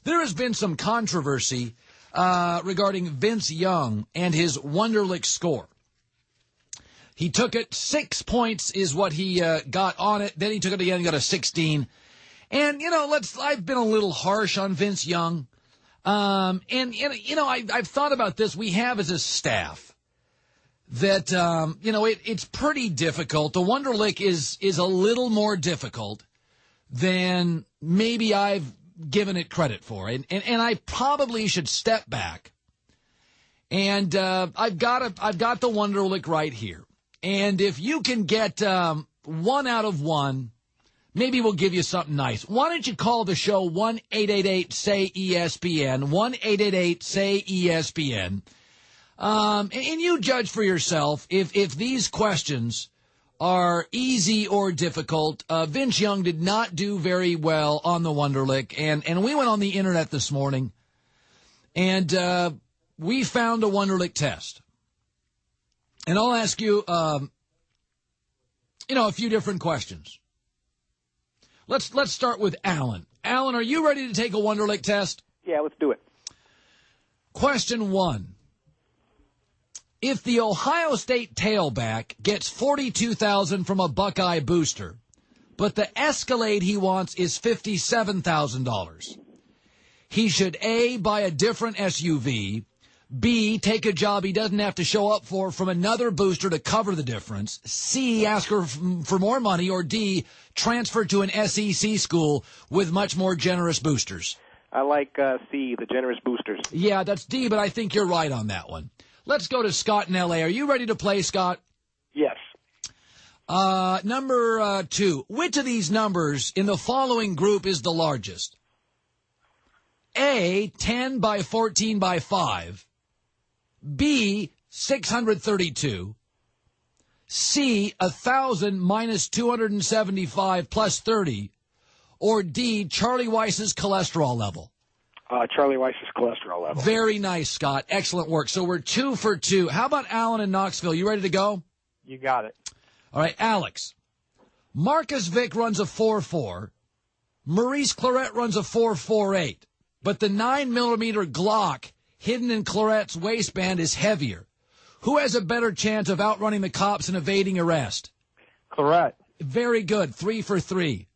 There has been some controversy regarding Vince Young and his Wonderlic score. He took it. 6 points is what he got on it. Then he took it again and got a 16. And, I've been a little harsh on Vince Young. I've thought about this. We have as a staff that, it's pretty difficult. The Wonderlic is a little more difficult than maybe I've given it credit for. And I probably should step back. And I've got the Wonderlic right here. And if you can get 1 out of 1, maybe we'll give you something nice. Why don't you call the show 1-888-SAY-ESPN, 1-888-SAY-ESPN, and you judge for yourself if these questions are easy or difficult. Vince Young did not do very well on the Wonderlic, and we went on the internet this morning, and we found a Wonderlic test. And I'll ask you, a few different questions. Let's start with Alan. Alan, are you ready to take a Wonderlic test? Yeah, let's do it. Question 1. If the Ohio State tailback gets $42,000 from a Buckeye booster, but the Escalade he wants is $57,000, he should A, buy a different SUV, B, take a job he doesn't have to show up for from another booster to cover the difference, C, ask her for more money, or D, transfer to an SEC school with much more generous boosters? I like C, the generous boosters. Yeah, that's D, but I think you're right on that one. Let's go to Scott in L.A. Are you ready to play, Scott? Yes. Number 2. Which of these numbers in the following group is the largest? A, 10 by 14 by 5. B, 632. C, 1,000 minus 275 plus 30. Or D, Charlie Weiss's cholesterol level. Charlie Weiss's cholesterol level. Very nice, Scott. Excellent work. So we're 2 for 2. How about Alan in Knoxville? You ready to go? You got it. All right, Alex. Marcus Vick runs a 4.4. Maurice Claret runs a 4.48. But the 9mm Glock hidden in Claret's waistband is heavier. Who has a better chance of outrunning the cops and evading arrest? Claret. Very good. 3 for 3.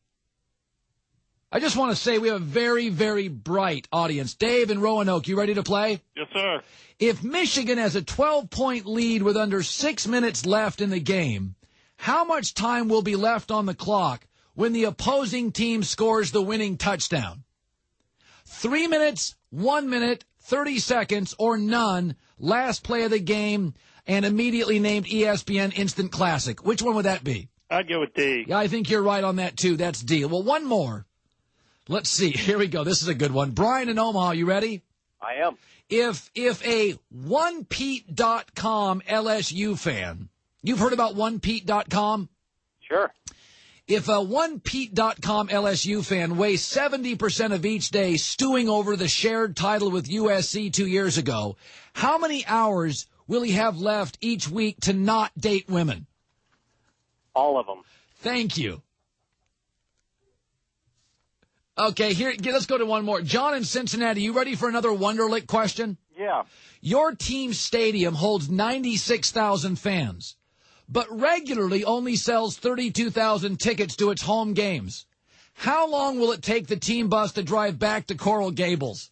I just want to say we have a very, very bright audience. Dave in Roanoke, you ready to play? Yes, sir. If Michigan has a 12-point lead with under 6 minutes left in the game, how much time will be left on the clock when the opposing team scores the winning touchdown? 3 minutes, 1 minute, 30 seconds, or none, last play of the game, and immediately named ESPN Instant Classic. Which one would that be? I'd go with D. Yeah, I think you're right on that, too. That's D. Well, one more. Let's see. Here we go. This is a good one. Brian in Omaha, you ready? I am. If a OnePete.com LSU fan, you've heard about OnePete.com? Sure. If a OnePete.com LSU fan weighs 70% of each day stewing over the shared title with USC 2 years ago, how many hours will he have left each week to not date women? All of them. Thank you. Okay, let's go to one more. John in Cincinnati, you ready for another Wonderlic question? Yeah. Your team's stadium holds 96,000 fans, but regularly only sells 32,000 tickets to its home games. How long will it take the team bus to drive back to Coral Gables?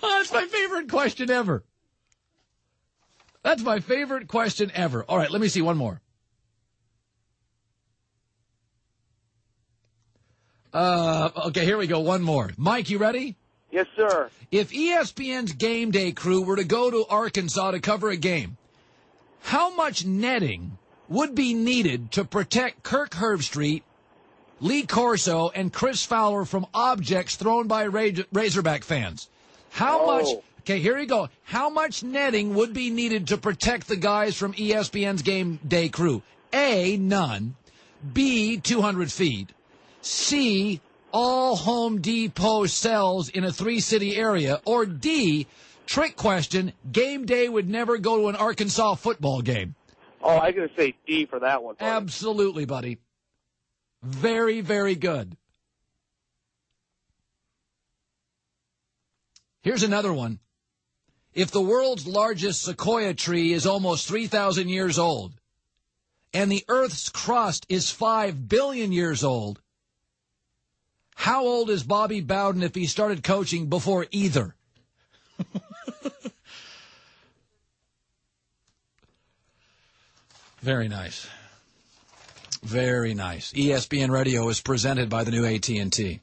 That's my favorite question ever. That's my favorite question ever. All right, let me see one more. Okay, here we go. One more. Mike, you ready? Yes, sir. If ESPN's game day crew were to go to Arkansas to cover a game, how much netting would be needed to protect Kirk Herbstreit, Lee Corso, and Chris Fowler from objects thrown by Razorback fans? How much? Okay, here you go. How much netting would be needed to protect the guys from ESPN's game day crew? A, none. B, 200 feet. C, all Home Depot sells in a 3-city area. Or D, trick question, game day would never go to an Arkansas football game. Oh, I'm going to say D for that one. Buddy. Absolutely, buddy. Very, very good. Here's another one. If the world's largest sequoia tree is almost 3,000 years old, and the Earth's crust is 5 billion years old, how old is Bobby Bowden if he started coaching before either? Very nice. Very nice. ESPN Radio is presented by the new AT&T.